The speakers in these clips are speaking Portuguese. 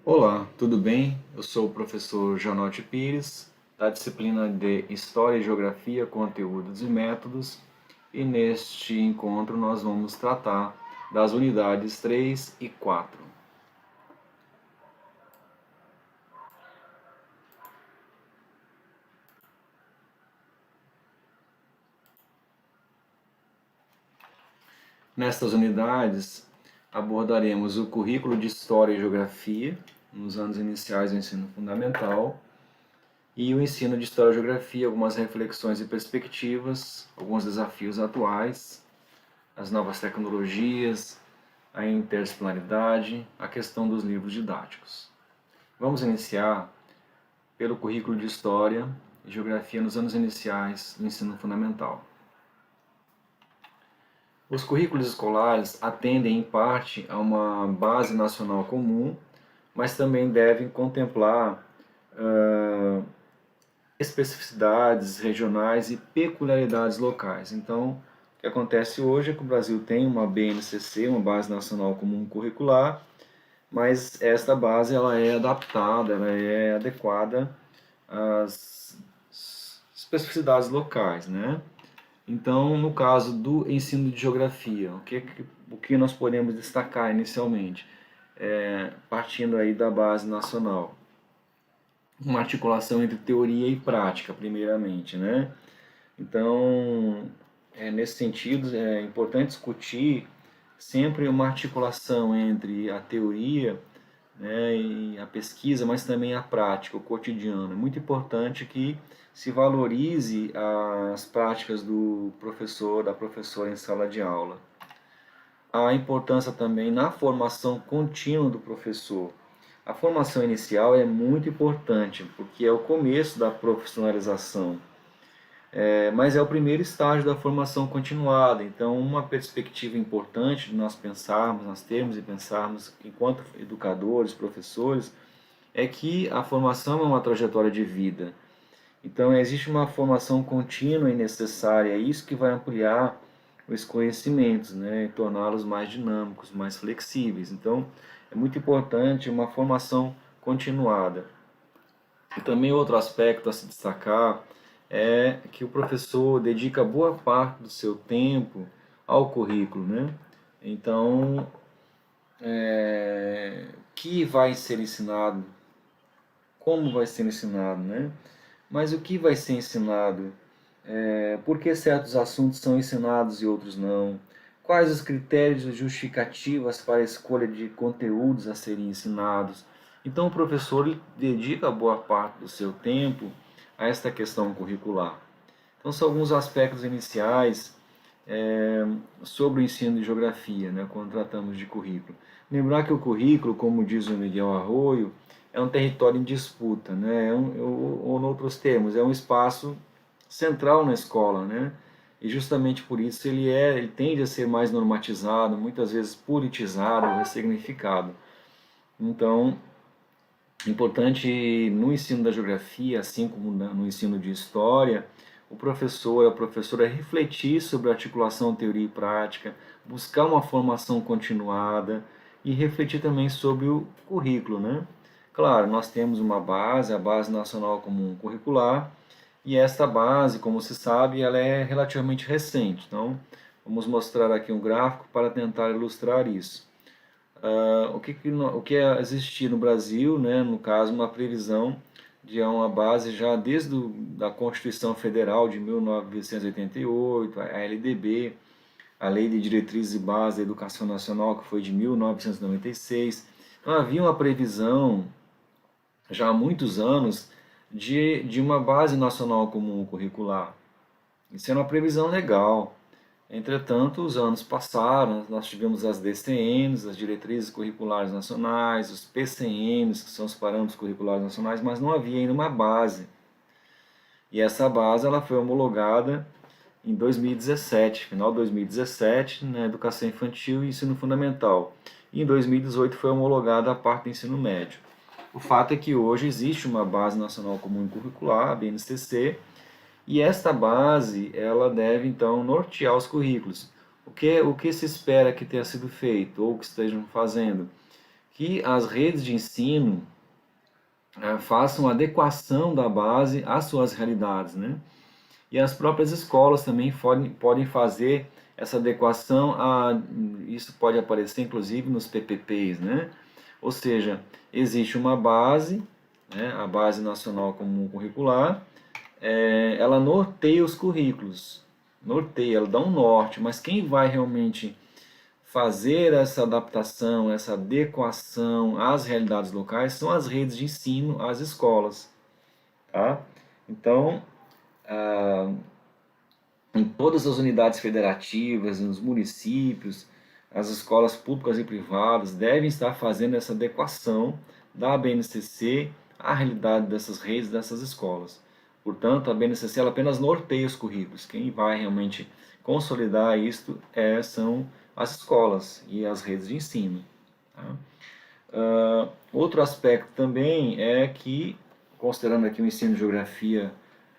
Olá, tudo bem? Eu sou o professor Janote Pires, da disciplina de História e Geografia, Conteúdos e Métodos, e neste encontro nós vamos tratar das unidades 3 e 4. Nestas unidades abordaremos o currículo de História e Geografia, nos anos iniciais do ensino fundamental, e o ensino de História e Geografia, algumas reflexões e perspectivas, alguns desafios atuais, as novas tecnologias, a interdisciplinaridade, a questão dos livros didáticos. Vamos iniciar pelo currículo de História e Geografia nos anos iniciais do ensino fundamental. Os currículos escolares atendem em parte a uma base nacional comum, mas também devem contemplar especificidades regionais e peculiaridades locais. Então, o que acontece hoje é que o Brasil tem uma BNCC, uma Base Nacional Comum Curricular, mas esta base ela é adaptada, ela é adequada às especificidades locais, né? Então, no caso do ensino de geografia, o que nós podemos destacar inicialmente? Partindo aí da base nacional, uma articulação entre teoria e prática, primeiramente, né? Então, nesse sentido, é importante discutir sempre uma articulação entre a teoria, né, e a pesquisa, mas também a prática, o cotidiano. É muito importante que se valorize as práticas do professor, da professora em sala de aula. A importância também na formação contínua do professor. A formação inicial é muito importante, porque é o começo da profissionalização. Mas é o primeiro estágio da formação continuada. Então, uma perspectiva importante de nós pensarmos, nós termos e pensarmos enquanto educadores, professores, é que a formação é uma trajetória de vida. Então, existe uma formação contínua e necessária, é isso que vai ampliar os conhecimentos, né, e torná-los mais dinâmicos, mais flexíveis. Então, é muito importante uma formação continuada. E também outro aspecto a se destacar é que o professor dedica boa parte do seu tempo ao currículo, né? Então, o que vai ser ensinado, como vai ser ensinado, né? Mas o que vai ser ensinado? Por que certos assuntos são ensinados e outros não? Quais os critérios e justificativas para a escolha de conteúdos a serem ensinados? Então, o professor ele dedica boa parte do seu tempo a esta questão curricular. Então, são alguns aspectos iniciais sobre o ensino de geografia, né, quando tratamos de currículo. Lembrar que o currículo, como diz o Miguel Arroio, é um território em disputa, né, ou, em outros termos, é um espaço central na escola, né, e justamente por isso ele tende a ser mais normatizado, muitas vezes politizado, ressignificado. Então, é importante no ensino da geografia, assim como no ensino de história, o professor, a professora refletir sobre a articulação teoria e prática, buscar uma formação continuada e refletir também sobre o currículo, né? Claro, nós temos uma base, a Base Nacional Comum Curricular, e esta base, como se sabe, ela é relativamente recente. Então, vamos mostrar aqui um gráfico para tentar ilustrar isso. O que existia no Brasil, né, no caso, uma previsão de uma base já desde da Constituição Federal de 1988, a LDB, a Lei de Diretrizes e Bases da Educação Nacional, que foi de 1996. Então havia uma previsão já há muitos anos de uma base nacional comum curricular. Isso era uma previsão legal. Entretanto, os anos passaram, nós tivemos as DCNs, as Diretrizes Curriculares Nacionais, os PCNs, que são os Parâmetros Curriculares Nacionais, mas não havia ainda uma base. E essa base ela foi homologada em 2017, final de 2017, na Educação Infantil e Ensino Fundamental. E em 2018 foi homologada a parte do ensino médio. O fato é que hoje existe uma Base Nacional Comum Curricular, a BNCC, e esta base, ela deve então nortear os currículos. O que se espera que tenha sido feito ou que estejam fazendo? que as redes de ensino façam adequação da base às suas realidades, né? E as próprias escolas também podem fazer essa adequação isso pode aparecer inclusive nos PPPs, né? Ou seja, existe uma base, né, a Base Nacional Comum Curricular, ela norteia os currículos, norteia, ela dá um norte, mas quem vai realmente fazer essa adaptação, essa adequação às realidades locais são as redes de ensino, as escolas, tá? Então, em todas as unidades federativas, nos municípios, as escolas públicas e privadas devem estar fazendo essa adequação da BNCC à realidade dessas redes, dessas escolas. Portanto, a BNCC ela apenas norteia os currículos. Quem vai realmente consolidar isto são as escolas e as redes de ensino. Tá? Outro aspecto também é que, considerando aqui o ensino de geografia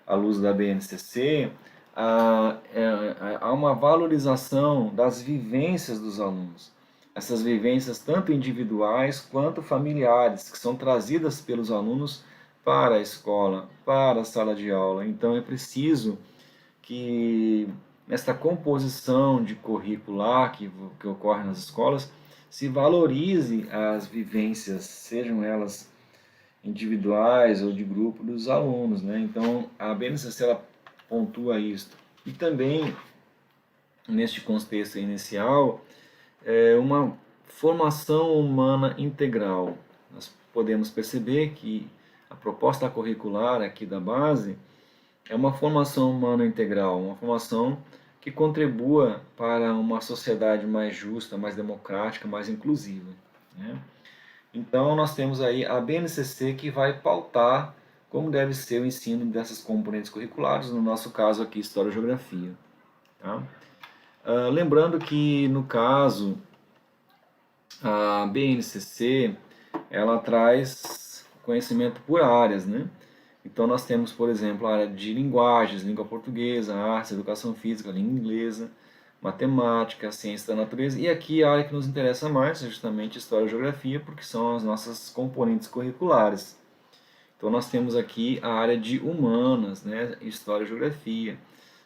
à luz da BNCC, há uma valorização das vivências dos alunos. Essas vivências tanto individuais quanto familiares, que são trazidas pelos alunos para a escola, para a sala de aula. Então é preciso que nesta composição de curricular que ocorre nas escolas, se valorize as vivências, sejam elas individuais ou de grupo dos alunos, né? Então, a BNCC ela pontua isto. E também, neste contexto inicial, uma formação humana integral. Nós podemos perceber que a proposta curricular aqui da base é uma formação humana integral, uma formação que contribua para uma sociedade mais justa, mais democrática, mais inclusiva, né? Então, nós temos aí a BNCC que vai pautar como deve ser o ensino dessas componentes curriculares, no nosso caso aqui, História e Geografia. Tá? Lembrando que, no caso, a BNCC, ela traz conhecimento por áreas, né? Então, nós temos, por exemplo, a área de linguagens, língua portuguesa, artes, educação física, língua inglesa, matemática, ciência da natureza, e aqui a área que nos interessa mais é justamente História e Geografia, porque são as nossas componentes curriculares. Então nós temos aqui a área de humanas, né? História e Geografia.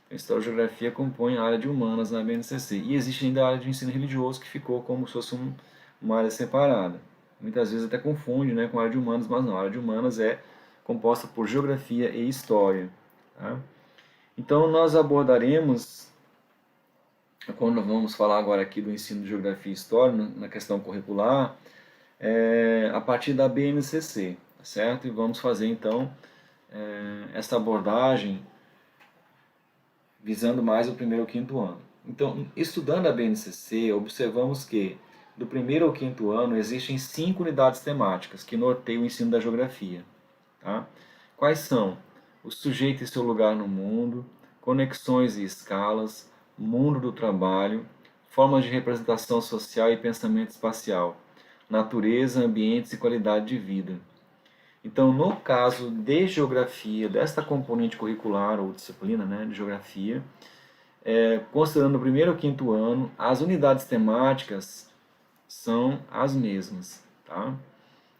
A História e Geografia compõe a área de humanas na BNCC. E existe ainda a área de ensino religioso, que ficou como se fosse uma área separada. Muitas vezes até confunde, né, com a área de humanas, mas não, a área de humanas é composta por Geografia e História. Tá? Então nós abordaremos, quando vamos falar agora aqui do ensino de Geografia e História, na questão curricular, a partir da BNCC, tá certo? E vamos fazer então essa abordagem visando mais o primeiro ao quinto ano. Então, estudando a BNCC, observamos que do primeiro ao quinto ano existem 5 unidades temáticas que norteiam o ensino da geografia. Tá? Quais são? O sujeito e seu lugar no mundo, conexões e escalas, mundo do trabalho, formas de representação social e pensamento espacial, natureza, ambientes e qualidade de vida. Então, no caso de geografia, desta componente curricular ou disciplina, né, de geografia, considerando o primeiro ao quinto ano, as unidades temáticas são as mesmas. Tá?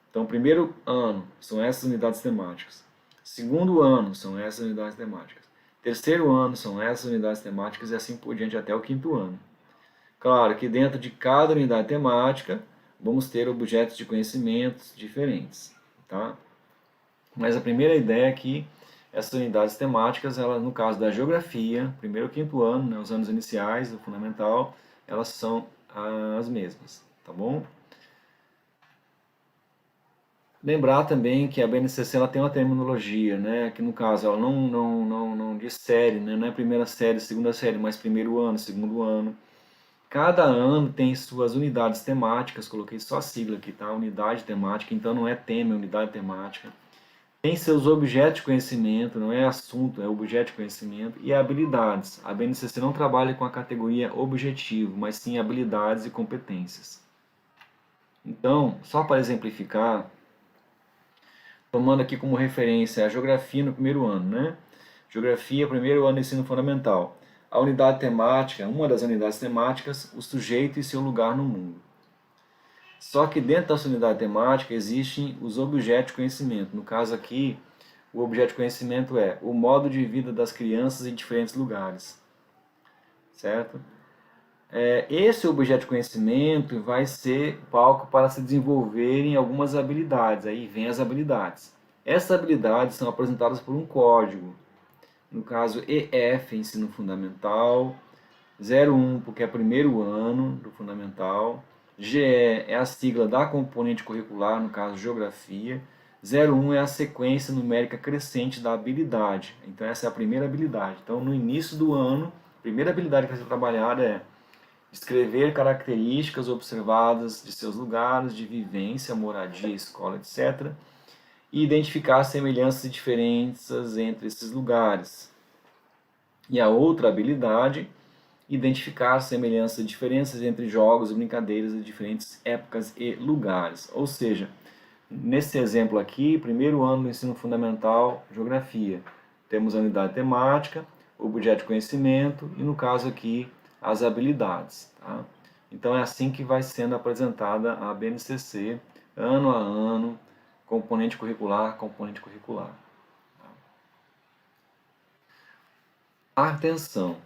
Então, primeiro ano são essas unidades temáticas. Segundo ano são essas unidades temáticas. Terceiro ano são essas unidades temáticas e assim por diante até o quinto ano. Claro que dentro de cada unidade temática vamos ter objetos de conhecimentos diferentes. Tá? Mas a primeira ideia é que essas unidades temáticas, elas, no caso da geografia, primeiro e quinto ano, né, os anos iniciais do fundamental, elas são as mesmas, tá bom? Lembrar também que a BNCC ela tem uma terminologia, né, que no caso ela não diz série, né, não é primeira série, segunda série, mas primeiro ano, segundo ano. Cada ano tem suas unidades temáticas, coloquei só a sigla aqui, tá? Unidade temática, então não é tema, é unidade temática. Tem seus objetos de conhecimento, não é assunto, é objeto de conhecimento, e habilidades. A BNCC não trabalha com a categoria objetivo, mas sim habilidades e competências. Então, só para exemplificar, tomando aqui como referência a geografia no primeiro ano, né? Geografia, primeiro ano de ensino fundamental. A unidade temática, uma das unidades temáticas, o sujeito e seu lugar no mundo. Só que dentro dessa unidade temática existem os objetos de conhecimento. No caso aqui, o objeto de conhecimento é o modo de vida das crianças em diferentes lugares, certo? Esse objeto de conhecimento vai ser palco para se desenvolverem algumas habilidades. Aí vem as habilidades. Essas habilidades são apresentadas por um código. No caso, EF, ensino fundamental, 01, porque é primeiro ano do fundamental, GE é a sigla da componente curricular, no caso, geografia, 01 é a sequência numérica crescente da habilidade. Então, essa é a primeira habilidade. Então, no início do ano, a primeira habilidade que vai ser trabalhada é escrever características observadas de seus lugares de vivência, moradia, escola, etc., e identificar semelhanças e diferenças entre esses lugares. E a outra habilidade, identificar semelhanças e diferenças entre jogos e brincadeiras de diferentes épocas e lugares. Ou seja, nesse exemplo aqui, primeiro ano do ensino fundamental, geografia. Temos a unidade temática, o objeto de conhecimento e, no caso aqui, as habilidades. Tá? Então é assim que vai sendo apresentada a BNCC, ano a ano, componente curricular, componente curricular. Atenção!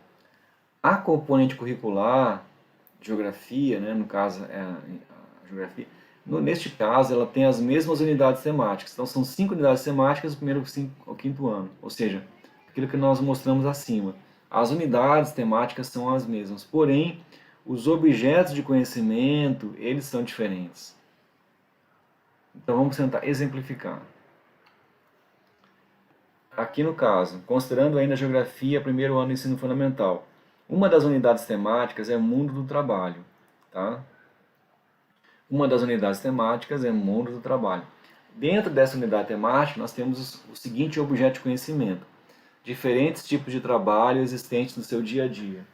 A componente curricular, geografia, né, no caso é a geografia, neste caso ela tem as mesmas unidades temáticas. Então são 5 unidades temáticas do primeiro ao quinto ano, ou seja, aquilo que nós mostramos acima. As unidades temáticas são as mesmas, porém os objetos de conhecimento, eles são diferentes. Então vamos tentar exemplificar. Aqui no caso, considerando ainda a geografia, primeiro ano do ensino fundamental, uma das unidades temáticas é mundo do trabalho, tá? Uma das unidades temáticas é mundo do trabalho. Dentro dessa unidade temática, nós temos o seguinte objeto de conhecimento: diferentes tipos de trabalho existentes no seu dia a dia.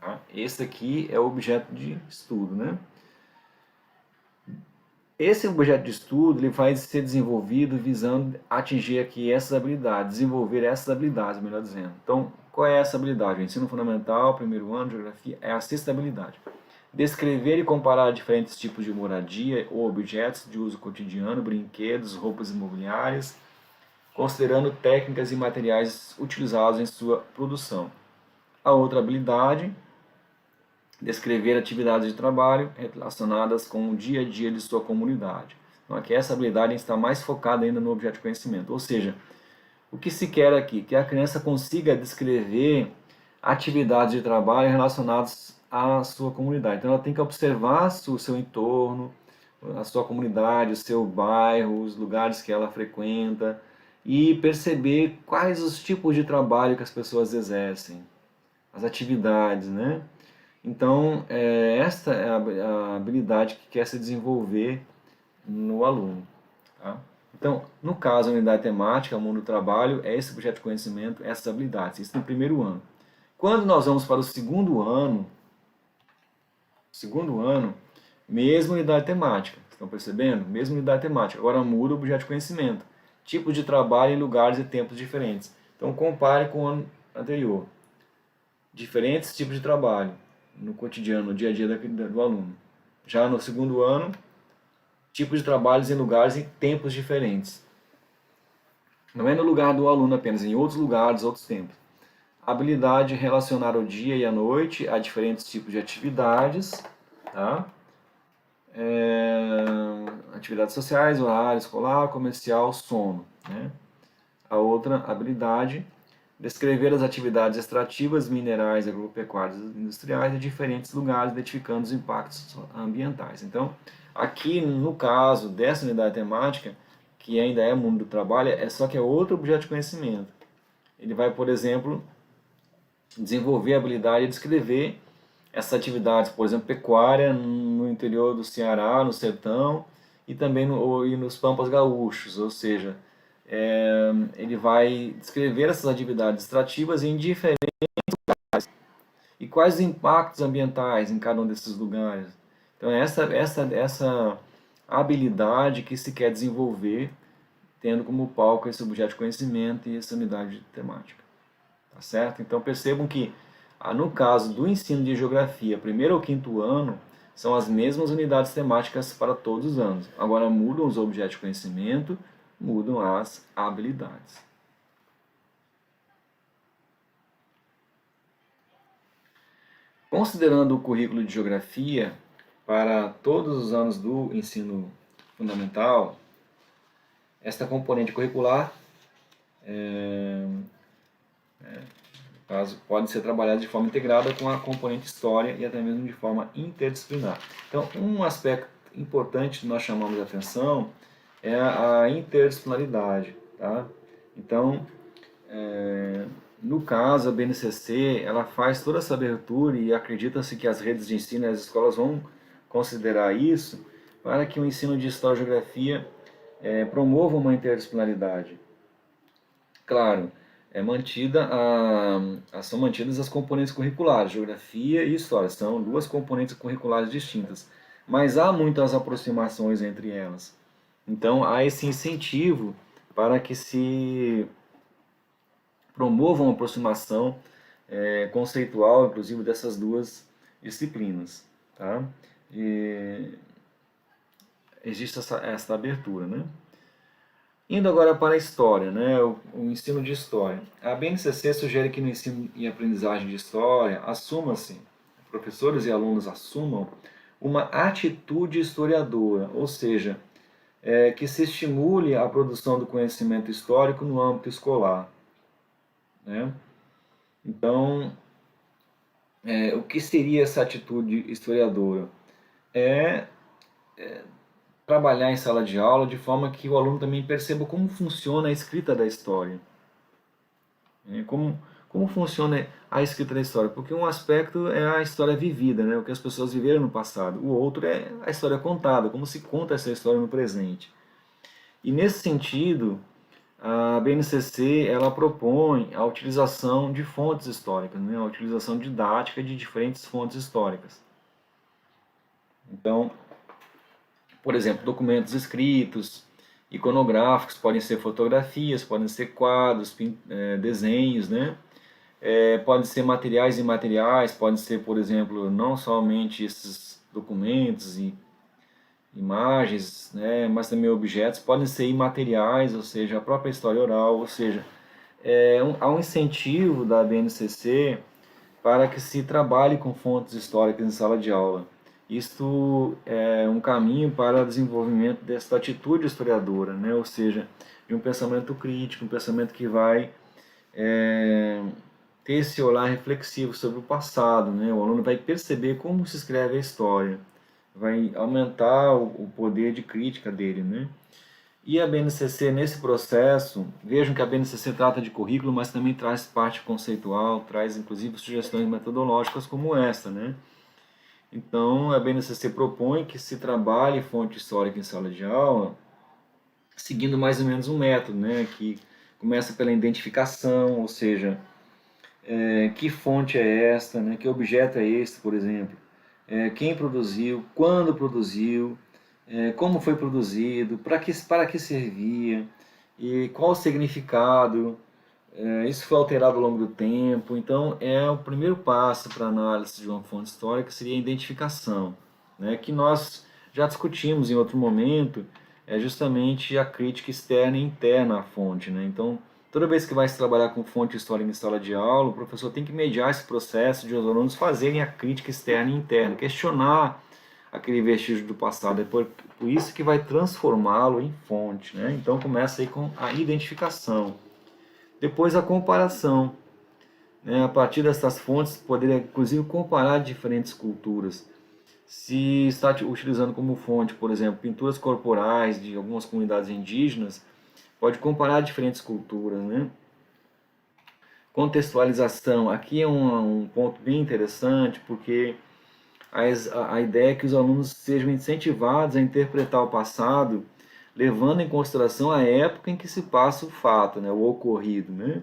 Tá? Esse aqui é o objeto de estudo, né? Esse objeto de estudo ele vai ser desenvolvido visando atingir aqui essas habilidades, desenvolver essas habilidades, melhor dizendo. Então, qual é essa habilidade? O ensino fundamental, primeiro ano, geografia, é a sexta habilidade. Descrever e comparar diferentes tipos de moradia ou objetos de uso cotidiano, brinquedos, roupas imobiliárias, considerando técnicas e materiais utilizados em sua produção. A outra habilidade, descrever atividades de trabalho relacionadas com o dia a dia de sua comunidade. Então, aqui essa habilidade está mais focada ainda no objeto de conhecimento. Ou seja, o que se quer aqui? Que a criança consiga descrever atividades de trabalho relacionadas à sua comunidade. Então, ela tem que observar o seu entorno, a sua comunidade, o seu bairro, os lugares que ela frequenta e perceber quais os tipos de trabalho que as pessoas exercem, as atividades, né? Então, esta é a habilidade que quer se desenvolver no aluno. Tá? Então, no caso, a unidade temática, o mundo do trabalho, é esse objeto de conhecimento, essas habilidades. Isso no primeiro ano. Quando nós vamos para o segundo ano, mesma unidade temática. Estão percebendo? Mesma unidade temática. Agora muda o objeto de conhecimento. Tipo de trabalho em lugares e tempos diferentes. Então, compare com o ano anterior. Diferentes tipos de trabalho no cotidiano, no dia a dia do aluno. Já no segundo ano, tipos de trabalhos em lugares e tempos diferentes. Não é no lugar do aluno apenas, em outros lugares, outros tempos. Habilidade de relacionar o dia e a noite a diferentes tipos de atividades, tá? Atividades sociais, horário escolar, comercial, sono. Né? A outra habilidade, descrever as atividades extrativas, minerais, agropecuárias e industriais de diferentes lugares, identificando os impactos ambientais. Então, aqui no caso dessa unidade temática, que ainda é o mundo do trabalho, só que é outro objeto de conhecimento. Ele vai, por exemplo, desenvolver a habilidade de descrever essas atividades, por exemplo, pecuária no interior do Ceará, no sertão, e também nos pampas gaúchos, ou seja, ele vai descrever essas atividades extrativas em diferentes lugares. E quais os impactos ambientais em cada um desses lugares. Então, essa habilidade que se quer desenvolver, tendo como palco esse objeto de conhecimento e essa unidade temática. Tá certo? Então, percebam que, no caso do ensino de geografia, primeiro ao quinto ano, são as mesmas unidades temáticas para todos os anos. Agora mudam os objetos de conhecimento, mudam as habilidades. Considerando o currículo de geografia para todos os anos do ensino fundamental, esta componente curricular pode ser trabalhada de forma integrada com a componente história e até mesmo de forma interdisciplinar. Então, um aspecto importante que nós chamamos de atenção é a interdisciplinaridade. Tá? Então, no caso, a BNCC ela faz toda essa abertura e acredita-se que as redes de ensino e as escolas vão considerar isso para que o ensino de História e Geografia promova uma interdisciplinaridade. Claro, são mantidas as componentes curriculares, Geografia e História, são duas componentes curriculares distintas, mas há muitas aproximações entre elas. Então, há esse incentivo para que se promova uma aproximação conceitual, inclusive, dessas duas disciplinas. Tá? Existe essa abertura, né? Indo agora para a história, né? o ensino de história. A BNCC sugere que no ensino e aprendizagem de história, assuma-se, professores e alunos assumam uma atitude historiadora, ou seja, que se estimule a produção do conhecimento histórico no âmbito escolar. Né? Então, o que seria essa atitude historiadora? Trabalhar em sala de aula de forma que o aluno também perceba como funciona a escrita da história. Como funciona a escrita da história? Porque um aspecto é a história vivida, né? O que as pessoas viveram no passado. O outro é a história contada, como se conta essa história no presente. E nesse sentido, a BNCC ela propõe a utilização de fontes históricas, né? A utilização didática de diferentes fontes históricas. Então, por exemplo, documentos escritos, iconográficos, podem ser fotografias, podem ser quadros, desenhos, né? Podem ser materiais e imateriais, podem ser, por exemplo, não somente esses documentos e imagens, né, mas também objetos, podem ser imateriais, ou seja, a própria história oral, ou seja, há um incentivo da BNCC para que se trabalhe com fontes históricas em sala de aula. Isto é um caminho para o desenvolvimento dessa atitude historiadora, né? Ou seja, de um pensamento crítico, um pensamento que vai ter esse olhar reflexivo sobre o passado. Né? O aluno vai perceber como se escreve a história, vai aumentar o poder de crítica dele. Né? E a BNCC, nesse processo, vejam que a BNCC trata de currículo, mas também traz parte conceitual, traz inclusive sugestões metodológicas como esta, né? Então, a BNCC propõe que se trabalhe fonte histórica em sala de aula, seguindo mais ou menos um método, né? Que começa pela identificação, ou seja, que fonte é esta, né? Que objeto é este, por exemplo, quem produziu, quando produziu, como foi produzido, para que servia, e qual o significado, isso foi alterado ao longo do tempo. Então, o primeiro passo para a análise de uma fonte histórica seria a identificação, né, que nós já discutimos em outro momento, justamente a crítica externa e interna à fonte. Né? Então, toda vez que vai se trabalhar com fonte histórica em sala de aula, o professor tem que mediar esse processo de os alunos fazerem a crítica externa e interna, questionar aquele vestígio do passado. É por isso que vai transformá-lo em fonte. Né? Então, começa aí com a identificação. Depois a comparação, né? A partir dessas fontes, poder inclusive comparar diferentes culturas. Se está utilizando como fonte, por exemplo, pinturas corporais de algumas comunidades indígenas, pode comparar diferentes culturas. Né? Contextualização, aqui é um ponto bem interessante, porque a ideia é que os alunos sejam incentivados a interpretar o passado, levando em consideração a época em que se passa o fato, né, o ocorrido, né,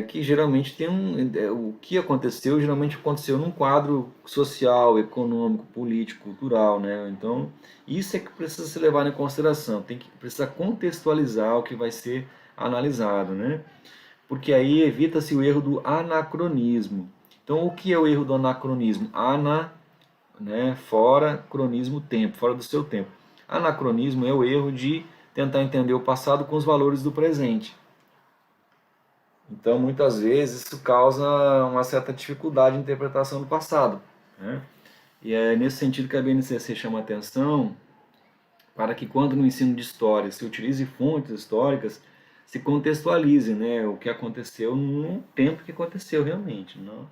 que geralmente tem o que aconteceu geralmente aconteceu num quadro social, econômico, político, cultural, né, então isso é que precisa ser levado em consideração, precisa contextualizar o que vai ser analisado, né, porque aí evita-se o erro do anacronismo. Então, o que é o erro do anacronismo? né, fora cronismo tempo, fora do seu tempo. Anacronismo é o erro de tentar entender o passado com os valores do presente. Então, muitas vezes, isso causa uma certa dificuldade de interpretação do passado, né? E é nesse sentido que a BNCC chama atenção para que, quando no ensino de história se utilize fontes históricas, se contextualize, né, o que aconteceu no tempo que aconteceu realmente. Não?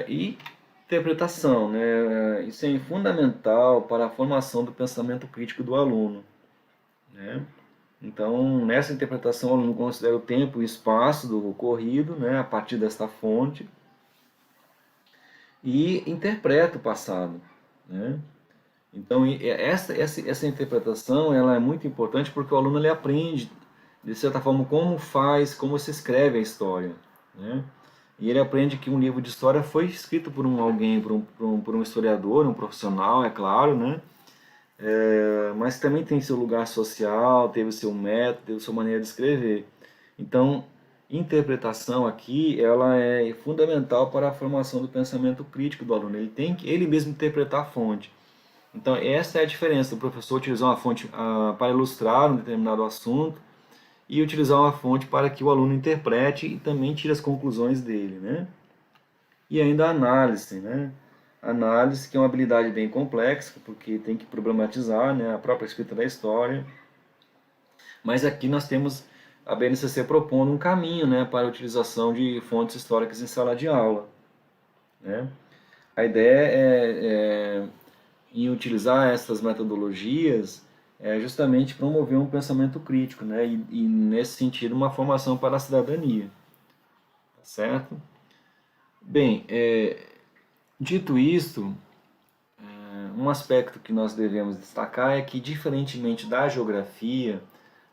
E interpretação, né, isso é fundamental para a formação do pensamento crítico do aluno. Né? Então, nessa interpretação, o aluno considera o tempo e o espaço do ocorrido, né, a partir desta fonte, e interpreta o passado. Né? Então, essa interpretação ela é muito importante porque o aluno ele aprende, de certa forma, como se escreve a história. Né? E ele aprende que um livro de história foi escrito por alguém, por um historiador, um profissional, é claro, né? Mas também tem seu lugar social, teve o seu método, teve a sua maneira de escrever. Então, interpretação aqui, ela é fundamental para a formação do pensamento crítico do aluno. Ele tem que ele mesmo interpretar a fonte. Então, essa é a diferença do professor utilizar uma fonte para ilustrar um determinado assunto e utilizar uma fonte para que o aluno interprete e também tire as conclusões dele, né? E ainda a análise, né? Análise, que é uma habilidade bem complexa, porque tem que problematizar, né, a própria escrita da história. Mas aqui nós temos a BNCC propondo um caminho, né, para a utilização de fontes históricas em sala de aula. Né? A ideia em utilizar essas metodologias é justamente promover um pensamento crítico, né, e nesse sentido uma formação para a cidadania. Tá certo? Bem, dito isto, um aspecto que nós devemos destacar é que, diferentemente da geografia,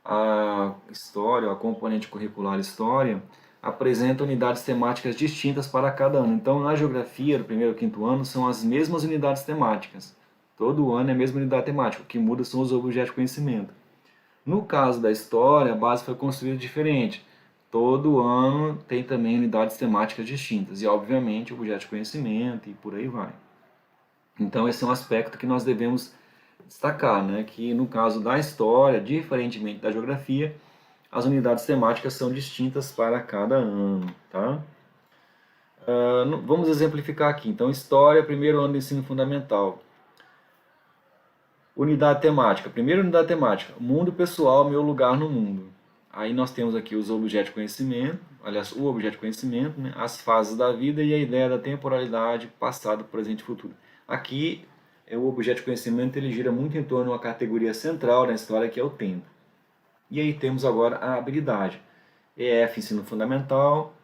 a história, a componente curricular história, apresenta unidades temáticas distintas para cada ano. Então, na geografia, do primeiro ao quinto ano, são as mesmas unidades temáticas. Todo ano é a mesma unidade temática, o que muda são os objetos de conhecimento. No caso da história, a base foi construída diferente. Todo ano tem também unidades temáticas distintas e, obviamente, objeto de conhecimento e por aí vai. Então, esse é um aspecto que nós devemos destacar, né? Que no caso da história, diferentemente da geografia, as unidades temáticas são distintas para cada ano. Tá? Vamos exemplificar aqui. Então, história, primeiro ano do ensino fundamental. Unidade temática. Primeira unidade temática, mundo pessoal, meu lugar no mundo. Aí nós temos aqui os objetos de conhecimento, aliás, o objeto de conhecimento, né, as fases da vida e a ideia da temporalidade, passado, presente e futuro. Aqui, o objeto de conhecimento ele gira muito em torno de uma categoria central da história, que é o tempo. E aí temos agora a habilidade. EF, ensino fundamental,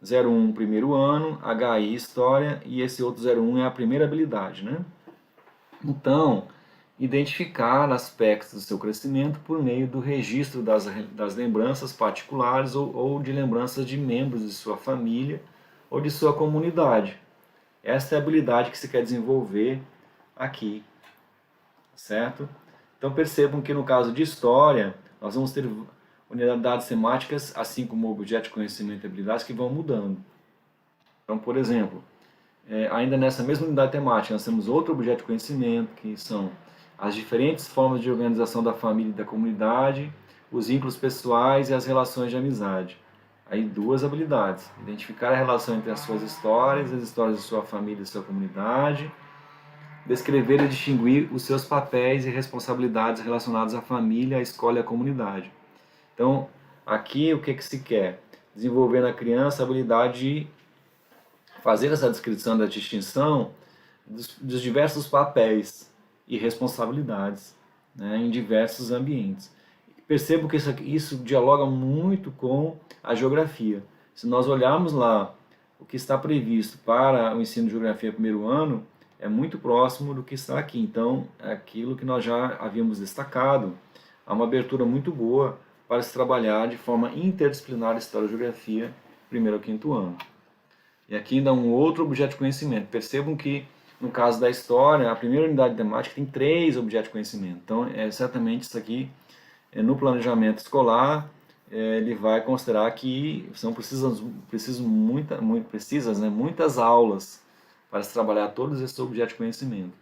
01, primeiro ano, HI, história, e esse outro 01 é a primeira habilidade, né? Então, identificar aspectos do seu crescimento por meio do registro das lembranças particulares ou de lembranças de membros de sua família ou de sua comunidade. Essa é a habilidade que se quer desenvolver aqui, certo? Então percebam que no caso de história, nós vamos ter unidades temáticas, assim como objeto de conhecimento e habilidades, que vão mudando. Então, por exemplo, ainda nessa mesma unidade temática, nós temos outro objeto de conhecimento, que são as diferentes formas de organização da família e da comunidade, os vínculos pessoais e as relações de amizade. Aí duas habilidades: identificar a relação entre as suas histórias, as histórias de sua família e sua comunidade, descrever e distinguir os seus papéis e responsabilidades relacionados à família, à escola e à comunidade. Então, aqui o que se quer? Desenvolver na criança a habilidade de fazer essa descrição da distinção dos diversos papéis e responsabilidades, né, em diversos ambientes. Percebo que isso dialoga muito com a geografia. Se nós olharmos lá o que está previsto para o ensino de geografia primeiro ano, é muito próximo do que está aqui. Então, é aquilo que nós já havíamos destacado, há uma abertura muito boa para se trabalhar de forma interdisciplinar História e Geografia, primeiro ao quinto ano. E aqui ainda um outro objeto de conhecimento. Percebam que, no caso da história, a primeira unidade temática tem 3 objetos de conhecimento. Então, certamente isso aqui, no planejamento escolar, ele vai considerar que são precisas muitas aulas para se trabalhar todos esses objetos de conhecimento.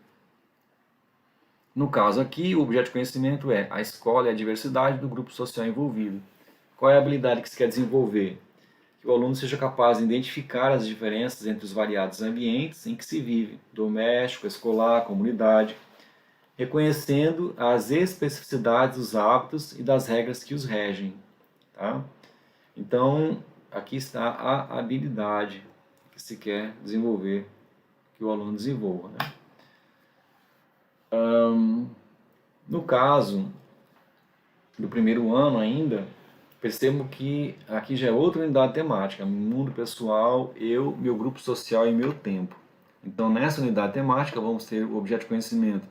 No caso aqui, o objeto de conhecimento é a escola e a diversidade do grupo social envolvido. Qual é a habilidade que se quer desenvolver? Que o aluno seja capaz de identificar as diferenças entre os variados ambientes em que se vive, doméstico, escolar, comunidade, reconhecendo as especificidades dos hábitos e das regras que os regem. Tá? Então, aqui está a habilidade que se quer desenvolver, que o aluno desenvolva. Né? No caso do primeiro ano ainda, percebo que aqui já é outra unidade temática, mundo pessoal, eu, meu grupo social e meu tempo. Então, nessa unidade temática, vamos ter o objeto de conhecimento,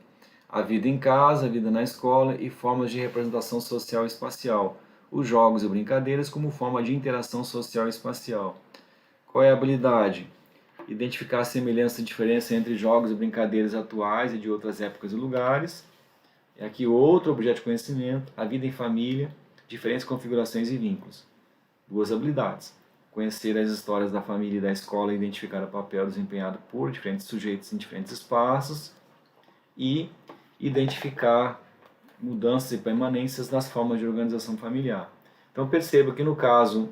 a vida em casa, a vida na escola e formas de representação social e espacial, os jogos e brincadeiras como forma de interação social e espacial. Qual é a habilidade? Identificar a semelhança e diferença entre jogos e brincadeiras atuais e de outras épocas e lugares. E aqui outro objeto de conhecimento, a vida em família, diferentes configurações e vínculos. Duas habilidades. Conhecer as histórias da família e da escola e identificar o papel desempenhado por diferentes sujeitos em diferentes espaços. E identificar mudanças e permanências nas formas de organização familiar. Então perceba que no caso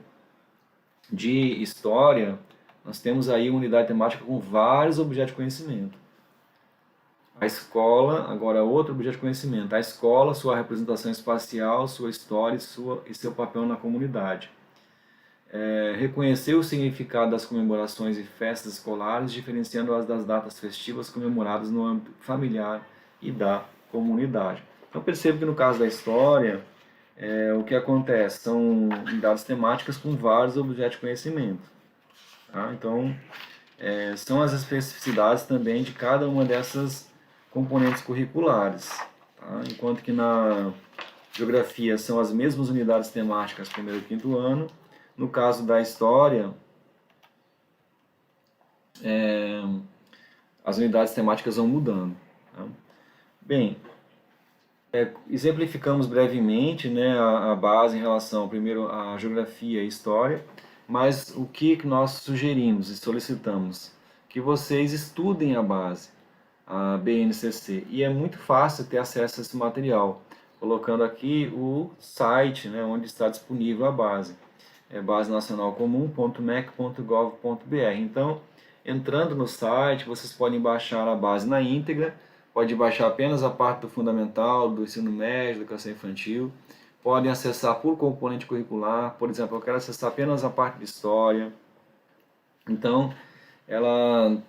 de história, nós temos aí uma unidade temática com vários objetos de conhecimento. A escola, agora outro objeto de conhecimento, a escola, sua representação espacial, sua história e seu papel na comunidade. Reconhecer o significado das comemorações e festas escolares, diferenciando-as das datas festivas comemoradas no âmbito familiar e da comunidade. Então percebo que no caso da história, o que acontece são unidades temáticas com vários objetos de conhecimento. Tá? Então, são as especificidades também de cada uma dessas componentes curriculares. Tá? Enquanto que na geografia são as mesmas unidades temáticas primeiro e quinto ano. No caso da história, as unidades temáticas vão mudando. Tá? Bem, exemplificamos brevemente, né, a base em relação, primeiro, à geografia e história, mas o que nós sugerimos e solicitamos? Que vocês estudem a base, a BNCC, e é muito fácil ter acesso a esse material, colocando aqui o site, né, onde está disponível a base. É basenacionalcomum.mec.gov.br. Então, entrando no site, vocês podem baixar a base na íntegra, pode baixar apenas a parte do fundamental, do ensino médio, educação infantil, podem acessar por componente curricular, por exemplo, eu quero acessar apenas a parte de história. Então, ela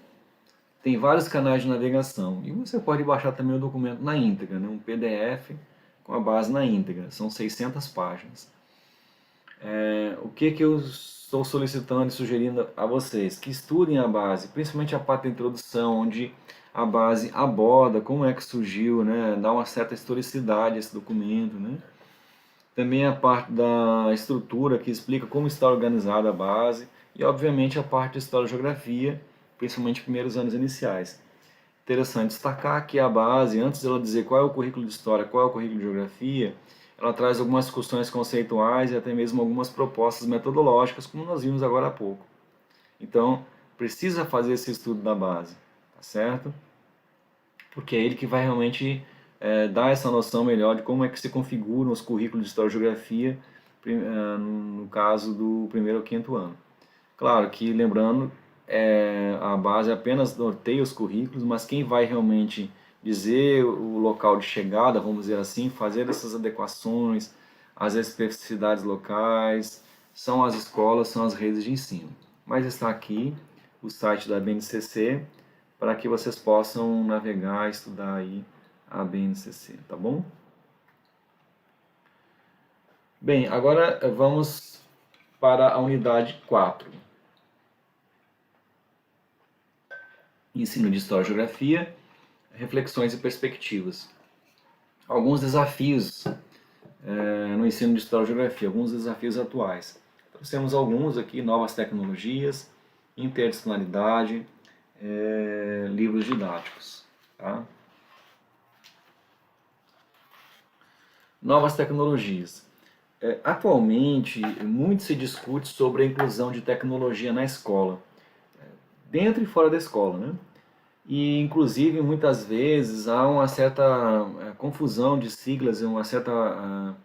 tem vários canais de navegação, e você pode baixar também o documento na íntegra, né? Um PDF com a base na íntegra, são 600 páginas. O que eu estou solicitando e sugerindo a vocês? Que estudem a base, principalmente a parte da introdução, onde a base aborda como é que surgiu, né? Dá uma certa historicidade a esse documento. Né? Também a parte da estrutura, que explica como está organizada a base, e obviamente a parte de História e Geografia, principalmente primeiros anos iniciais. Interessante destacar que a base, antes dela dizer qual é o currículo de História, qual é o currículo de Geografia, ela traz algumas discussões conceituais e até mesmo algumas propostas metodológicas, como nós vimos agora há pouco. Então, precisa fazer esse estudo da base, tá certo? Porque é ele que vai realmente dar essa noção melhor de como é que se configuram os currículos de História e Geografia, no caso do primeiro ao quinto ano. Claro que, lembrando, a base apenas norteia os currículos, mas quem vai realmente dizer o local de chegada, vamos dizer assim, fazer essas adequações, as especificidades locais, são as escolas, são as redes de ensino. Mas está aqui o site da BNCC para que vocês possam navegar, estudar aí a BNCC, tá bom? Bem, agora vamos para a unidade 4. Ensino de História e Geografia, reflexões e perspectivas. Alguns desafios no ensino de História e Geografia, alguns desafios atuais. Trouxemos alguns aqui, novas tecnologias, interdisciplinaridade, livros didáticos. Tá? Novas tecnologias. Atualmente, muito se discute sobre a inclusão de tecnologia na escola, dentro e fora da escola, né? e inclusive muitas vezes há uma certa confusão de siglas, uma certa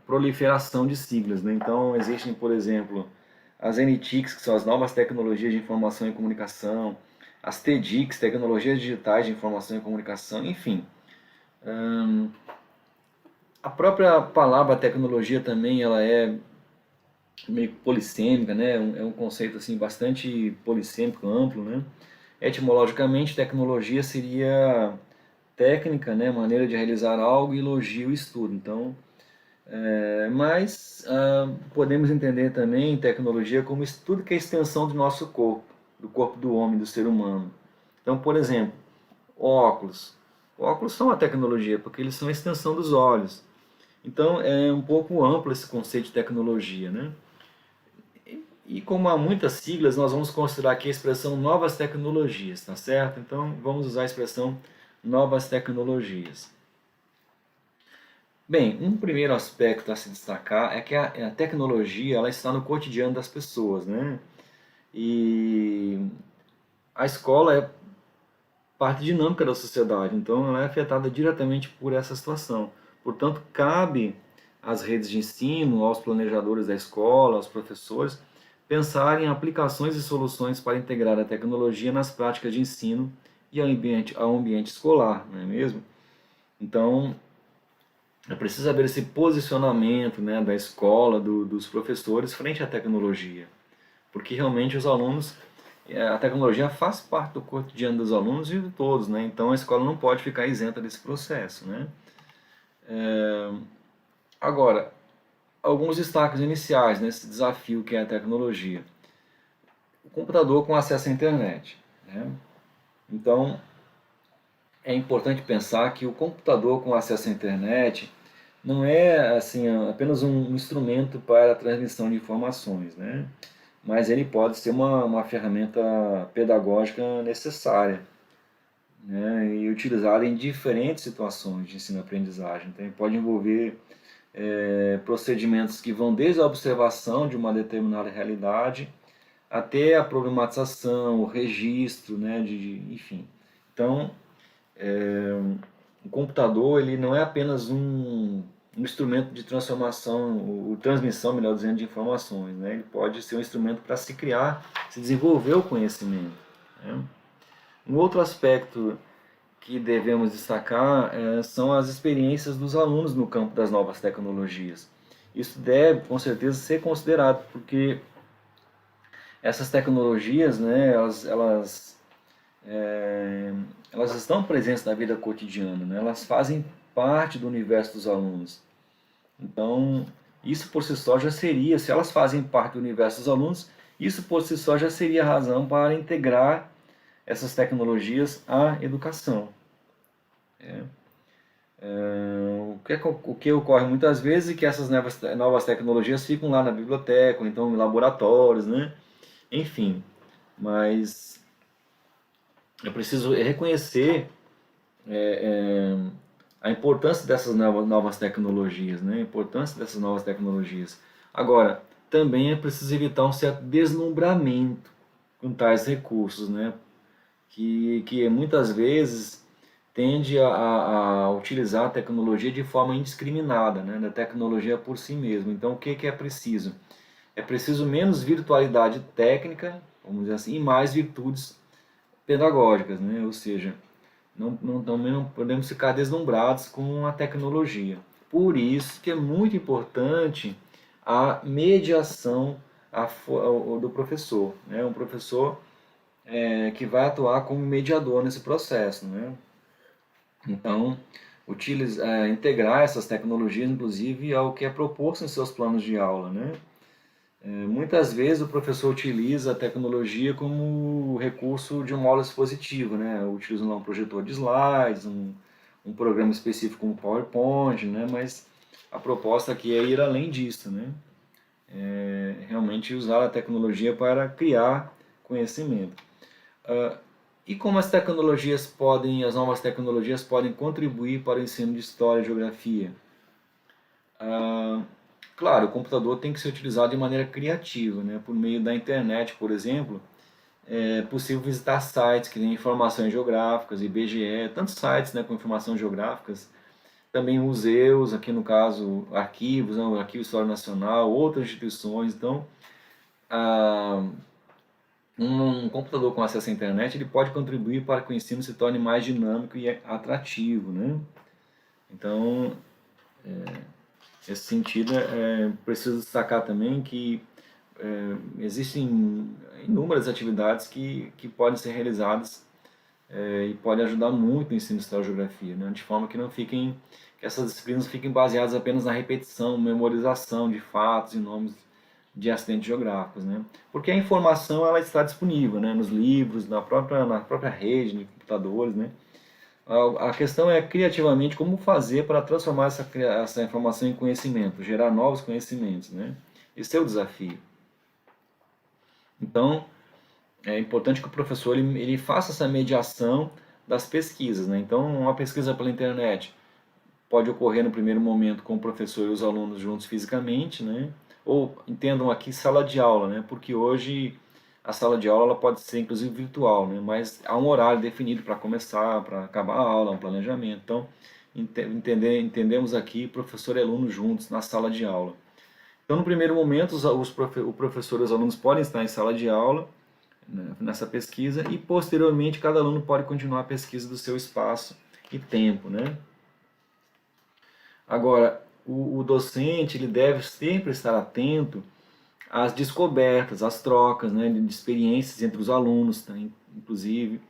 proliferação de siglas, né? Então existem, por exemplo, as NTICs, que são as novas tecnologias de informação e comunicação, as TDICs, tecnologias digitais de informação e comunicação, enfim. A própria palavra tecnologia também ela é meio polissêmica, né? É um conceito assim bastante polissêmico, amplo, né? Etimologicamente, tecnologia seria técnica, né? Maneira de realizar algo e elogio, estudo. Então, mas podemos entender também tecnologia como tudo que é extensão do nosso corpo, do corpo do homem, do ser humano. Então, por exemplo, óculos. Óculos são uma tecnologia porque eles são a extensão dos olhos. Então, é um pouco amplo esse conceito de tecnologia, né? E como há muitas siglas, nós vamos considerar aqui a expressão novas tecnologias, tá certo? Então, vamos usar a expressão novas tecnologias. Bem, um primeiro aspecto a se destacar é que a tecnologia ela está no cotidiano das pessoas, né? E a escola é parte dinâmica da sociedade, então ela é afetada diretamente por essa situação. Portanto, cabe às redes de ensino, aos planejadores da escola, aos professores, pensar em aplicações e soluções para integrar a tecnologia nas práticas de ensino e ao ambiente escolar, não é mesmo? Então, é preciso haver esse posicionamento, né, da escola, dos professores frente à tecnologia, porque realmente os alunos, a tecnologia faz parte do cotidiano dos alunos e de todos, né? Então a escola não pode ficar isenta desse processo, né? Agora, alguns destaques iniciais nesse desafio que é a tecnologia. O computador com acesso à internet, né? Então, é importante pensar que o computador com acesso à internet não é assim apenas um instrumento para a transmissão de informações, né? Mas ele pode ser uma ferramenta pedagógica necessária, né? E utilizada em diferentes situações de ensino-aprendizagem. Então, ele pode envolver procedimentos que vão desde a observação de uma determinada realidade até a problematização, o registro, né, enfim. Então, o computador ele não é apenas um instrumento de transformação, ou transmissão, melhor dizendo, de informações. Né? Ele pode ser um instrumento para se criar, se desenvolver o conhecimento. Né? Um outro aspecto que devemos destacar são as experiências dos alunos no campo das novas tecnologias. Isso deve, com certeza, ser considerado, porque essas tecnologias, né, elas estão presentes na vida cotidiana, né? Elas fazem parte do universo dos alunos. Então, isso por si só já seria, se elas fazem parte do universo dos alunos, isso por si só já seria razão para integrar essas tecnologias à educação. O que ocorre muitas vezes é que essas novas tecnologias ficam lá na biblioteca, ou então em laboratórios, né? Enfim, mas é preciso reconhecer a importância dessas novas tecnologias, né? A importância dessas novas tecnologias. Agora, também é preciso evitar um certo deslumbramento com tais recursos, né? Que muitas vezes tende a utilizar a tecnologia de forma indiscriminada, né? Da tecnologia por si mesmo. Então, o que é preciso? É preciso menos virtualidade técnica, vamos dizer assim, e mais virtudes pedagógicas, né? Ou seja, também não podemos ficar deslumbrados com a tecnologia. Por isso que é muito importante a mediação do professor, né? Um professor que vai atuar como mediador nesse processo, né? Então, integrar essas tecnologias, inclusive, ao que é proposto em seus planos de aula, né? Muitas vezes o professor utiliza a tecnologia como recurso de uma aula expositiva, né? Utiliza um projetor de slides, um programa específico como PowerPoint, né? Mas a proposta aqui é ir além disso, né? Realmente usar a tecnologia para criar conhecimento. E como as novas tecnologias podem contribuir para o ensino de história e geografia? Claro, o computador tem que ser utilizado de maneira criativa, né? Por meio da internet, por exemplo, é possível visitar sites que têm informações geográficas, IBGE, tantos sites, né, com informações geográficas, também museus, aqui no caso arquivos, né, o Arquivo Histórico Nacional, outras instituições. Então, a, um computador com acesso à internet ele pode contribuir para que o ensino se torne mais dinâmico e atrativo, né? Então, nesse sentido, preciso destacar também que existem inúmeras atividades que podem ser realizadas e podem ajudar muito no ensino de História e Geografia, né? De forma que não fiquem, que essas disciplinas não fiquem baseadas apenas na repetição, memorização de fatos e nomes de acidentes geográficos, né? Porque a informação ela está disponível, né? Nos livros, na própria rede, de computadores, né? A questão é criativamente como fazer para transformar essa informação em conhecimento, gerar novos conhecimentos, né? Esse é o desafio. Então, é importante que o professor ele faça essa mediação das pesquisas, né? Então, uma pesquisa pela internet pode ocorrer no primeiro momento com o professor e os alunos juntos fisicamente, né? Ou entendam aqui sala de aula, né? Porque hoje a sala de aula ela pode ser inclusive virtual, né? Mas há um horário definido para começar, para acabar a aula, um planejamento. Então, entendemos aqui professor e aluno juntos na sala de aula. Então, no primeiro momento, o professor e os alunos podem estar em sala de aula, né, nessa pesquisa, e posteriormente cada aluno pode continuar a pesquisa do seu espaço e tempo, né? Agora, o docente ele deve sempre estar atento às descobertas, às trocas, né, de experiências entre os alunos, tá, inclusive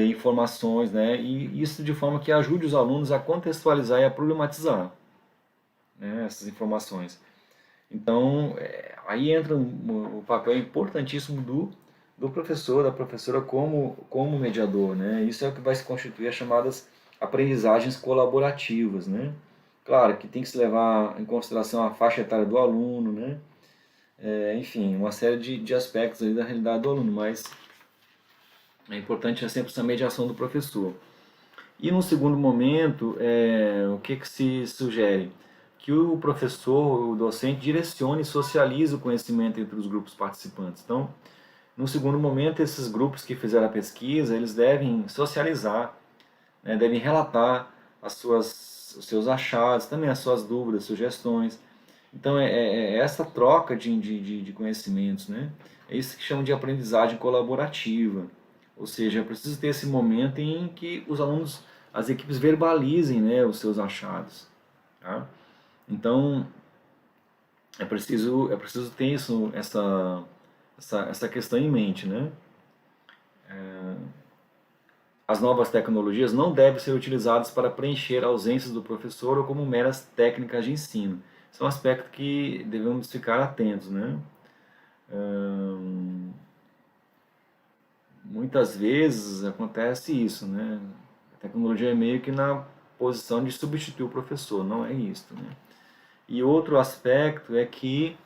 informações, né, e isso de forma que ajude os alunos a contextualizar e a problematizar, né, essas informações. Então, aí entra o papel importantíssimo do professor, da professora como mediador, né? Isso é o que vai se constituir as chamadas aprendizagens colaborativas, né? Claro que tem que se levar em consideração a faixa etária do aluno, né? Enfim, uma série de aspectos ali da realidade do aluno, mas é importante sempre essa mediação do professor. E no segundo momento, o que se sugere? Que o professor, o docente, direcione e socialize o conhecimento entre os grupos participantes. Então, no segundo momento, esses grupos que fizeram a pesquisa, eles devem socializar, né, devem relatar os seus achados, também as suas dúvidas, sugestões. Então, é essa troca de conhecimentos, né? É isso que chama de aprendizagem colaborativa. Ou seja, é preciso ter esse momento em que os alunos, as equipes verbalizem, né, os seus achados. Tá? Então, é preciso ter essa questão em mente, né? As novas tecnologias não devem ser utilizadas para preencher ausências do professor ou como meras técnicas de ensino. Esse é um aspecto que devemos ficar atentos, né? Muitas vezes acontece isso, né? A tecnologia é meio que na posição de substituir o professor, não é isso, né? E outro aspecto é que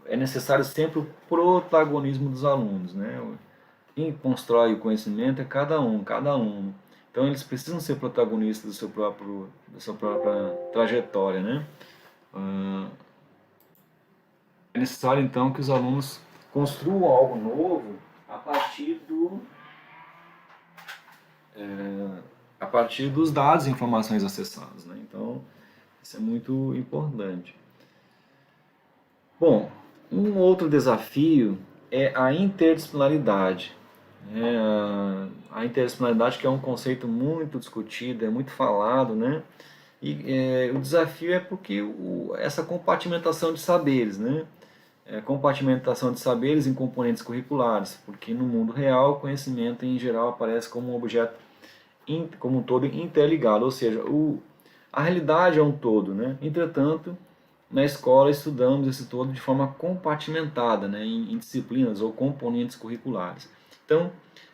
é necessário sempre o protagonismo dos alunos, né? Quem constrói o conhecimento é cada aluno. Então eles precisam ser protagonistas da sua própria trajetória, né? É necessário então que os alunos construam algo novo a partir dos dados e informações acessadas, né? Então isso é muito importante. Bom, um outro desafio é a interdisciplinaridade. A interdisciplinaridade que é um conceito muito discutido, é muito falado, né? E o desafio é porque essa compartimentação de saberes, né? Compartimentação de saberes em componentes curriculares, porque no mundo real o conhecimento em geral aparece como um objeto, como um todo interligado, ou seja, a realidade é um todo, né? Entretanto, na escola estudamos esse todo de forma compartimentada, né, em disciplinas ou componentes curriculares. Então,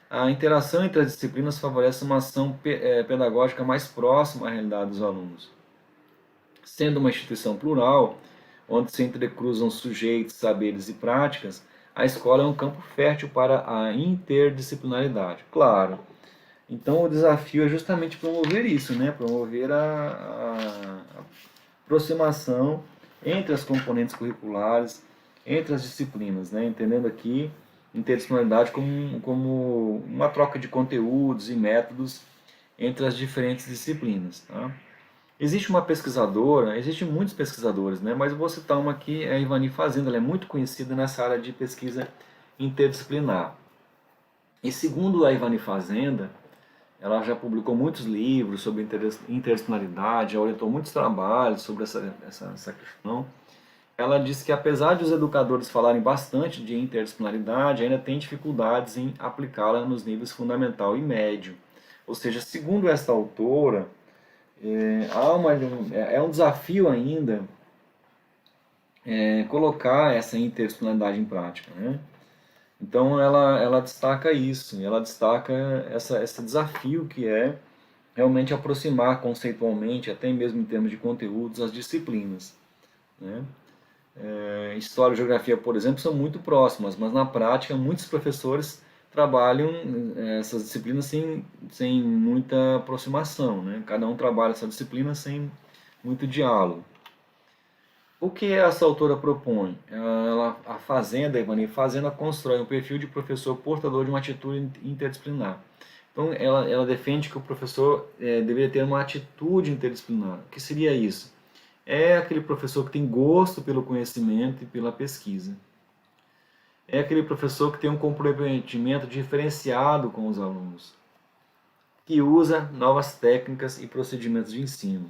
a interação entre as disciplinas favorece uma ação pedagógica mais próxima à realidade dos alunos. Sendo uma instituição plural, onde se entrecruzam sujeitos, saberes e práticas, a escola é um campo fértil para a interdisciplinaridade. Claro. Então, o desafio é justamente promover isso, né? Promover a aproximação entre as componentes curriculares, entre as disciplinas, né? Entendendo aqui interdisciplinaridade como uma troca de conteúdos e métodos entre as diferentes disciplinas. Tá? Existe uma pesquisadora, existem muitos pesquisadores, né? Mas eu vou citar uma aqui, é a Ivani Fazenda, ela é muito conhecida nessa área de pesquisa interdisciplinar. E segundo a Ivani Fazenda, ela já publicou muitos livros sobre interdisciplinaridade, já orientou muitos trabalhos sobre essa questão. Ela disse que apesar de os educadores falarem bastante de interdisciplinaridade, ainda tem dificuldades em aplicá-la nos níveis fundamental e médio. Ou seja, segundo esta autora, é um desafio ainda colocar essa interdisciplinaridade em prática. Né? Então ela destaca isso, ela destaca esse desafio que é realmente aproximar conceitualmente, até mesmo em termos de conteúdos, as disciplinas. Né? História e geografia, por exemplo, são muito próximas, mas na prática muitos professores trabalham essas disciplinas sem muita aproximação. Né? Cada um trabalha essa disciplina sem muito diálogo. O que essa autora propõe? A Fazenda, Ivani Fazenda, constrói um perfil de professor portador de uma atitude interdisciplinar. Então, ela defende que o professor deveria ter uma atitude interdisciplinar. O que seria isso? É aquele professor que tem gosto pelo conhecimento e pela pesquisa. É aquele professor que tem um comprometimento diferenciado com os alunos, que usa novas técnicas e procedimentos de ensino.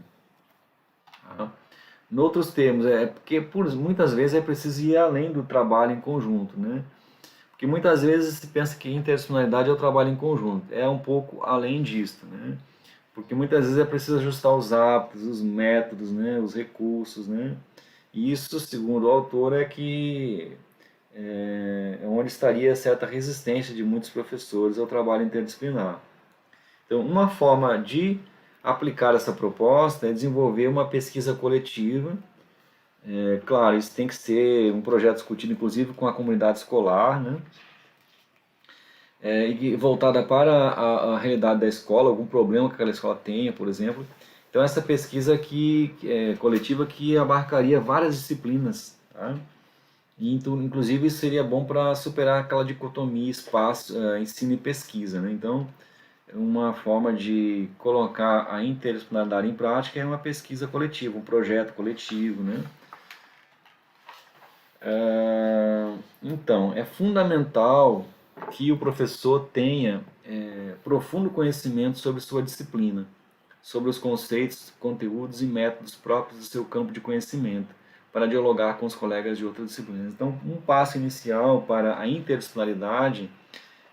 Tá? Em outros termos, porque muitas vezes é preciso ir além do trabalho em conjunto, né? Porque muitas vezes se pensa que interdisciplinaridade é o trabalho em conjunto. É um pouco além disso, né? Porque muitas vezes é preciso ajustar os hábitos, os métodos, né? Os recursos, né? E isso, segundo o autor, é onde estaria certa resistência de muitos professores ao trabalho interdisciplinar. Então, uma forma de aplicar essa proposta é desenvolver uma pesquisa coletiva. Claro, isso tem que ser um projeto discutido, inclusive, com a comunidade escolar, né? E voltada para a realidade da escola, algum problema que aquela escola tenha, por exemplo. Então, essa pesquisa aqui, coletiva que abarcaria várias disciplinas, tá? E, inclusive, isso seria bom para superar aquela dicotomia espaço, ensino e pesquisa, né? Então, uma forma de colocar a interdisciplinaridade em prática é uma pesquisa coletiva, um projeto coletivo, né? Então, é fundamental que o professor tenha profundo conhecimento sobre sua disciplina, sobre os conceitos, conteúdos e métodos próprios do seu campo de conhecimento, para dialogar com os colegas de outras disciplinas. Então, um passo inicial para a interdisciplinaridade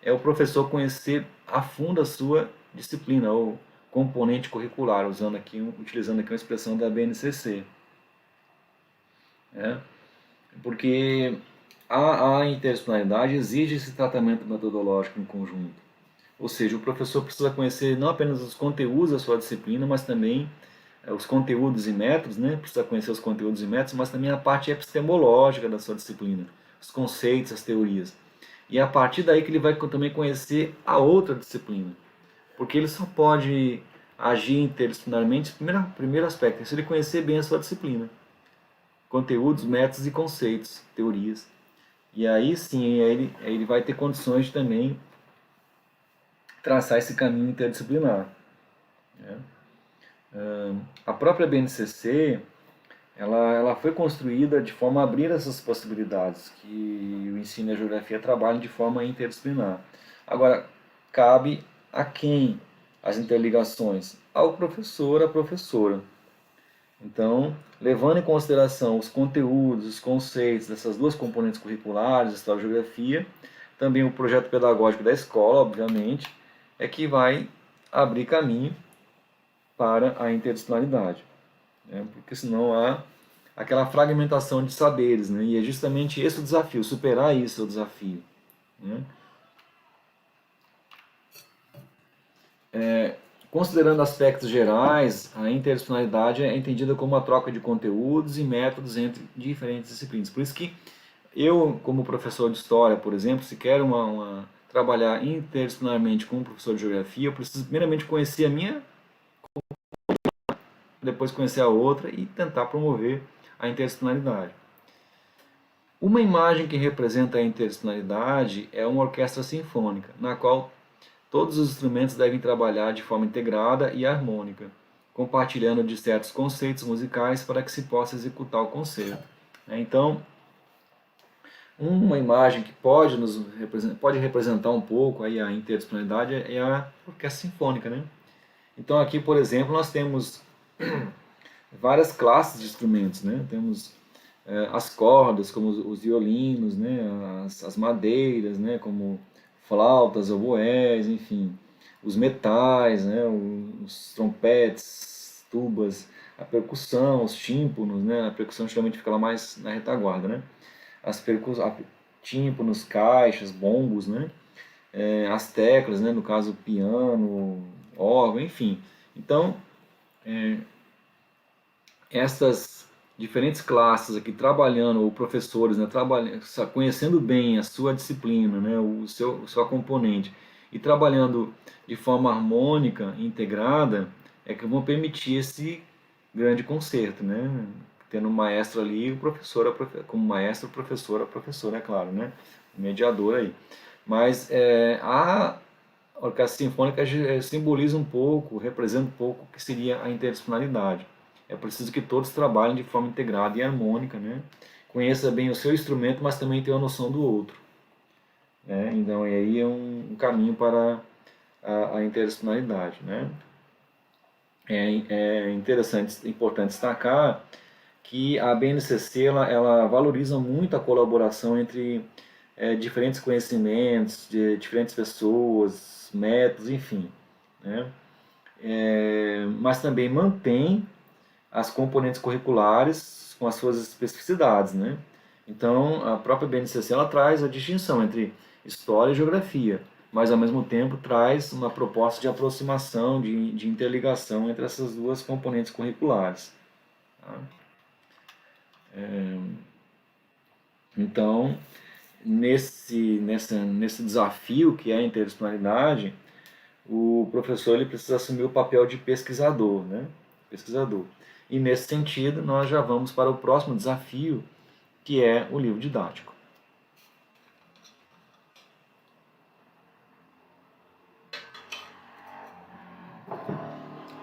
é o professor conhecer a fundo a sua disciplina, ou componente curricular, utilizando aqui uma expressão da BNCC. Né? Porque a interdisciplinaridade exige esse tratamento metodológico em conjunto. Ou seja, o professor precisa conhecer não apenas os conteúdos da sua disciplina, mas também os conteúdos e métodos, né? Precisa conhecer os conteúdos e métodos, mas também a parte epistemológica da sua disciplina, os conceitos, as teorias. E é a partir daí que ele vai também conhecer a outra disciplina. Porque ele só pode agir interdisciplinarmente, primeiro aspecto, é se ele conhecer bem a sua disciplina. Conteúdos, métodos e conceitos, teorias. E aí sim, ele vai ter condições de também traçar esse caminho interdisciplinar. Né? A própria BNCC, ela foi construída de forma a abrir essas possibilidades, que o ensino e a geografia trabalhem de forma interdisciplinar. Agora, cabe a quem as interligações? Ao professor, à professora. Então, levando em consideração os conteúdos, os conceitos dessas duas componentes curriculares, História e Geografia, também o projeto pedagógico da escola, obviamente, é que vai abrir caminho para a interdisciplinaridade. Né? Porque senão há aquela fragmentação de saberes, né? E é justamente esse o desafio, superar isso é o desafio. Né? Considerando aspectos gerais, a interdisciplinaridade é entendida como uma troca de conteúdos e métodos entre diferentes disciplinas. Por isso que eu, como professor de história, por exemplo, se quero trabalhar interdisciplinarmente com um professor de geografia, eu preciso primeiramente conhecer a minha, depois conhecer a outra e tentar promover a interdisciplinaridade. Uma imagem que representa a interdisciplinaridade é uma orquestra sinfônica, na qual todos os instrumentos devem trabalhar de forma integrada e harmônica, compartilhando de certos conceitos musicais para que se possa executar o concerto. Então, uma imagem que pode representar um pouco aí a interdisciplinaridade é a orquestra sinfônica, né? Então aqui, por exemplo, nós temos várias classes de instrumentos, né? Temos as cordas, como os violinos, né? As madeiras, né? Como flautas, oboés, enfim, os metais, né? Os trompetes, tubas, a percussão, os tímpanos, né? A percussão geralmente fica lá mais na retaguarda, né? Tímpanos, caixas, bombos, né? As teclas, né? No caso piano, órgão, enfim. Então, essas diferentes classes aqui trabalhando, ou professores, né, conhecendo bem a sua disciplina, né, sua componente, e trabalhando de forma harmônica, integrada, é que vão permitir esse grande concerto, né, tendo um maestro ali, o professor, como maestro, professora, é claro, né, mediador aí. Mas a orquestra sinfônica simboliza um pouco, representa um pouco o que seria a interdisciplinaridade. É preciso que todos trabalhem de forma integrada e harmônica, né? Conheça bem o seu instrumento, mas também tenha a noção do outro. Né? Então, aí é um caminho para a interdisciplinaridade, né? É interessante, importante destacar que a BNCC ela valoriza muito a colaboração entre diferentes conhecimentos, de diferentes pessoas, métodos, enfim. Né? Mas também mantém as componentes curriculares com as suas especificidades, né? Então, a própria BNCC ela traz a distinção entre história e geografia, mas ao mesmo tempo traz uma proposta de aproximação, de interligação entre essas duas componentes curriculares. Tá? Então, nesse desafio que é a interdisciplinaridade, o professor ele precisa assumir o papel de pesquisador, né? Pesquisador. E nesse sentido, nós já vamos para o próximo desafio, que é o livro didático.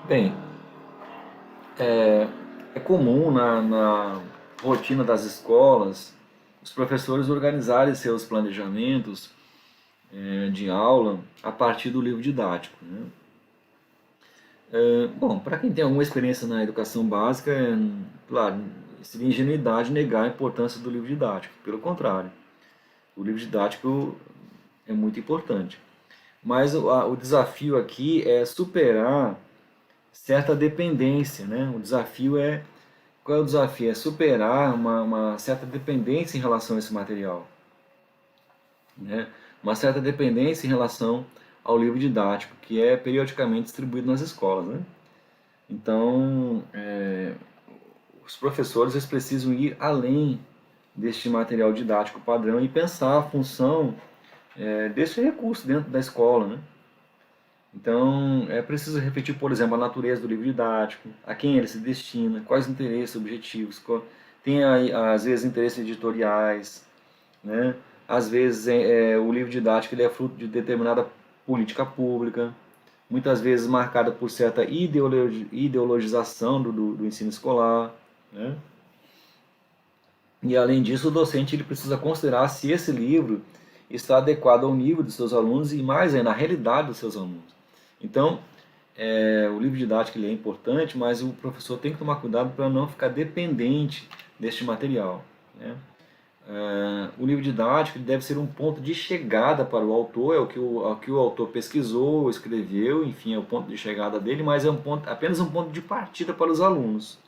Bem, é comum na rotina das escolas os professores organizarem seus planejamentos de aula a partir do livro didático. Né? Bom, para quem tem alguma experiência na educação básica, claro, seria ingenuidade negar a importância do livro didático. Pelo contrário, o livro didático é muito importante. Mas o desafio aqui é superar certa dependência, né? O desafio é... Qual é o desafio? É superar uma certa dependência em relação a esse material. Né? Uma certa dependência em relação ao livro didático, que é periodicamente distribuído nas escolas. Né? Então, os professores eles precisam ir além deste material didático padrão e pensar a função desse recurso dentro da escola. Né? Então, é preciso refletir, por exemplo, a natureza do livro didático, a quem ele se destina, quais interesses, objetivos, tem aí, às vezes interesses editoriais, né? Às vezes o livro didático ele é fruto de determinada política pública, muitas vezes marcada por certa ideologização do ensino escolar, né? E além disso, o docente ele precisa considerar se esse livro está adequado ao nível dos seus alunos e mais ainda, à realidade dos seus alunos. Então, o livro didático ele é importante, mas o professor tem que tomar cuidado para não ficar dependente deste material. Né? O livro didático ele deve ser um ponto de chegada para o autor, é o que o autor pesquisou, escreveu, enfim, é o ponto de chegada dele, mas é apenas um ponto de partida para os alunos.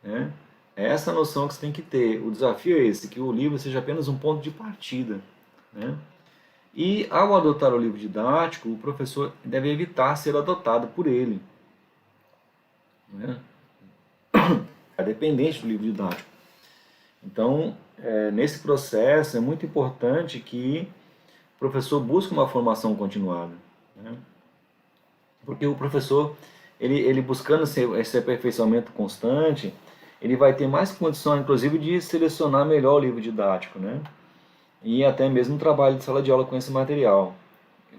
Né? É essa noção que você tem que ter. O desafio é esse, que o livro seja apenas um ponto de partida. Né? E ao adotar o livro didático, o professor deve evitar ser adotado por ele. Né? É dependente do livro didático. Então, nesse processo, é muito importante que o professor busque uma formação continuada. Né? Porque o professor, ele buscando esse aperfeiçoamento constante, ele vai ter mais condição, inclusive, de selecionar melhor o livro didático, né? E até mesmo um trabalho de sala de aula com esse material.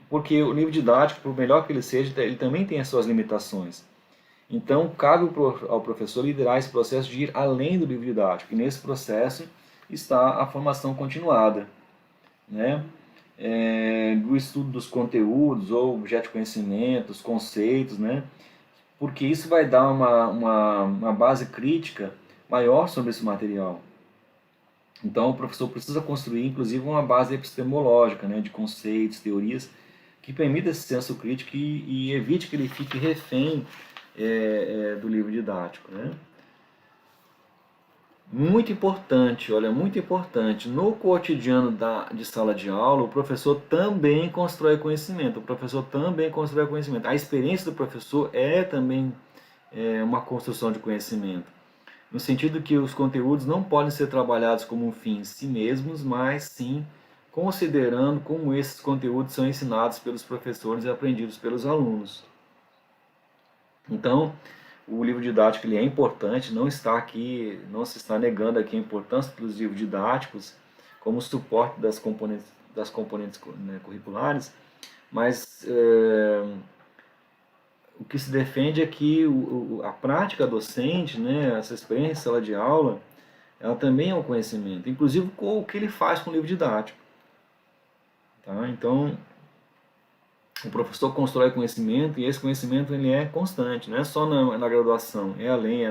Porque o livro didático, por melhor que ele seja, ele também tem as suas limitações. Então, cabe ao professor liderar esse processo de ir além do livro didático. E nesse processo está a formação continuada, né? Do estudo dos conteúdos, ou objeto de conhecimento, os conceitos, né? Porque isso vai dar uma base crítica maior sobre esse material. Então, o professor precisa construir, inclusive, uma base epistemológica, né, de conceitos, teorias, que permita esse senso crítico e evite que ele fique refém do livro didático, né? Muito importante, olha, muito importante. No cotidiano de sala de aula, o professor também constrói conhecimento. O professor também constrói conhecimento. A experiência do professor é também uma construção de conhecimento. No sentido que os conteúdos não podem ser trabalhados como um fim em si mesmos, mas sim considerando como esses conteúdos são ensinados pelos professores e aprendidos pelos alunos. Então, o livro didático ele é importante, não está aqui, não se está negando aqui a importância dos livros didáticos como suporte das componentes né, curriculares, mas o que se defende é que a prática docente, né, essa experiência em sala de aula, ela também é um conhecimento, inclusive com o que ele faz com o livro didático. Tá? Então, o professor constrói conhecimento e esse conhecimento ele é constante, não é só na graduação, é além,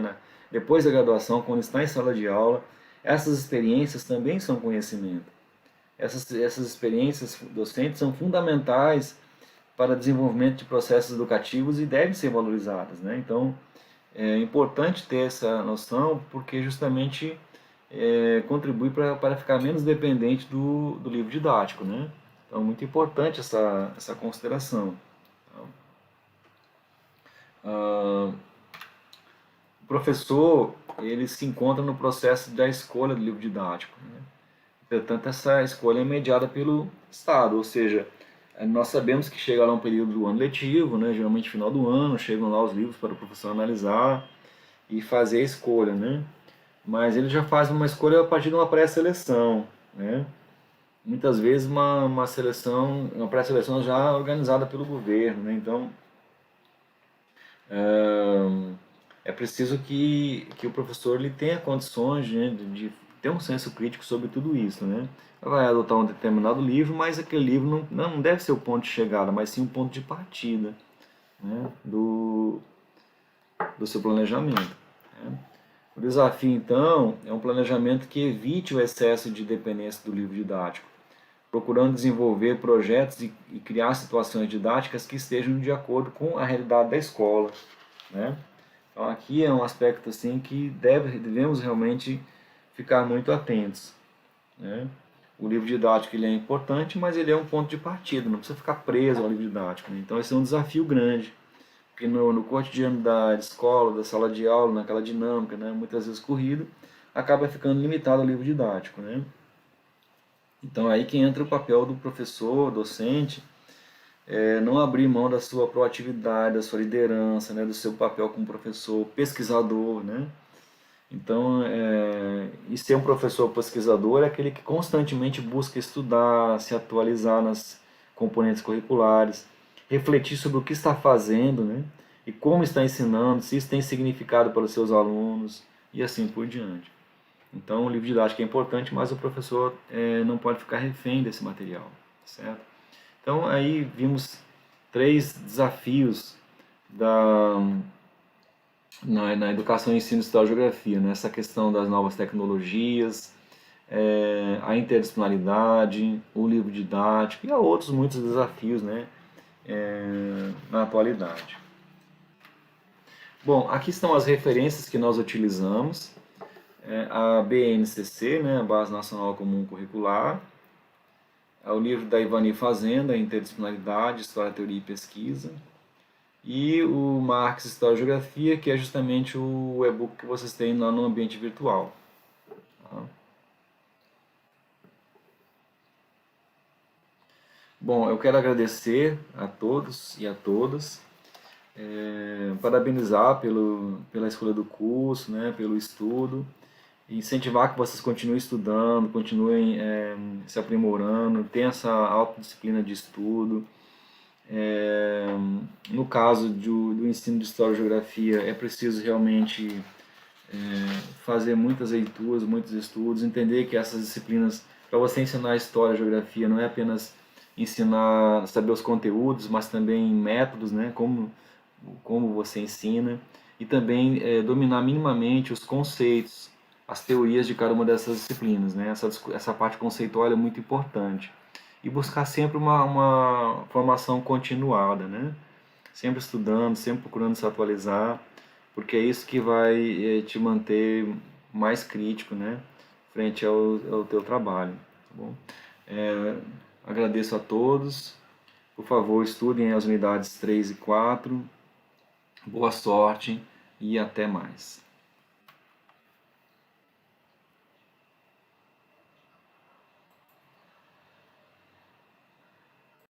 depois da graduação, quando está em sala de aula, essas experiências também são conhecimento. Essas experiências docentes são fundamentais para o desenvolvimento de processos educativos e devem ser valorizadas, né? Então, é importante ter essa noção porque justamente contribui para ficar menos dependente do livro didático, né? Então, muito importante essa consideração. Ah, o professor, ele se encontra no processo da escolha do livro didático, né? Portanto, essa escolha é mediada pelo Estado, ou seja, nós sabemos que chega lá um período do ano letivo, né, geralmente final do ano, chegam lá os livros para o professor analisar e fazer a escolha, né? Mas ele já faz uma escolha a partir de uma pré-seleção, né? Muitas vezes uma seleção, uma pré-seleção já organizada pelo governo, né? Então, é preciso que o professor ele tenha condições, né, de ter um senso crítico sobre tudo isso, né? Vai adotar um determinado livro, mas aquele livro não deve ser o ponto de chegada, mas sim um ponto de partida, né, do seu planejamento, né? O desafio, então, é um planejamento que evite o excesso de dependência do livro didático, procurando desenvolver projetos e criar situações didáticas que estejam de acordo com a realidade da escola, né? Então aqui é um aspecto assim que devemos realmente ficar muito atentos, né? O livro didático ele é importante, mas ele é um ponto de partida, não precisa ficar preso ao livro didático, né? Então esse é um desafio grande, porque no cotidiano da escola, da sala de aula, naquela dinâmica, né, muitas vezes corrido, acaba ficando limitado ao livro didático, né? Então aí que entra o papel do professor, docente, não abrir mão da sua proatividade, da sua liderança, né, do seu papel como professor, pesquisador, né? Então, e ser um professor pesquisador é aquele que constantemente busca estudar, se atualizar nas componentes curriculares, refletir sobre o que está fazendo, né? E como está ensinando, se isso tem significado para os seus alunos e assim por diante. Então, o livro didático é importante, mas o professor não pode ficar refém desse material, certo? Então, aí vimos três desafios na educação, ensino, história e geografia, né? Essa questão das novas tecnologias, a interdisciplinaridade, o livro didático e há outros muitos desafios, né? Na atualidade. Bom, aqui estão as referências que nós utilizamos. A BNCC, né? A Base Nacional Comum Curricular, o livro da Ivani Fazenda, Interdisciplinaridade, História, Teoria e Pesquisa, e o Marx História e Geografia, que é justamente o e-book que vocês têm lá no ambiente virtual. Tá? Bom, eu quero agradecer a todos e a todas Parabenizar pela escolha do curso, né, pelo estudo, e incentivar que vocês continuem estudando, continuem se aprimorando, tenham essa autodisciplina de estudo. É, no caso do ensino de História e Geografia, é preciso realmente fazer muitas leituras, muitos estudos, entender que essas disciplinas, para você ensinar História e Geografia, não é apenas ensinar, saber os conteúdos, mas também métodos, né, como você ensina, e também dominar minimamente os conceitos, as teorias de cada uma dessas disciplinas, né, essa parte conceitual é muito importante. E buscar sempre uma formação continuada, né? Sempre estudando, sempre procurando se atualizar, porque é isso que vai te manter mais crítico, né? Frente ao teu trabalho, tá bom? É, agradeço a todos. Por favor, estudem as unidades 3 e 4. Boa sorte e até mais.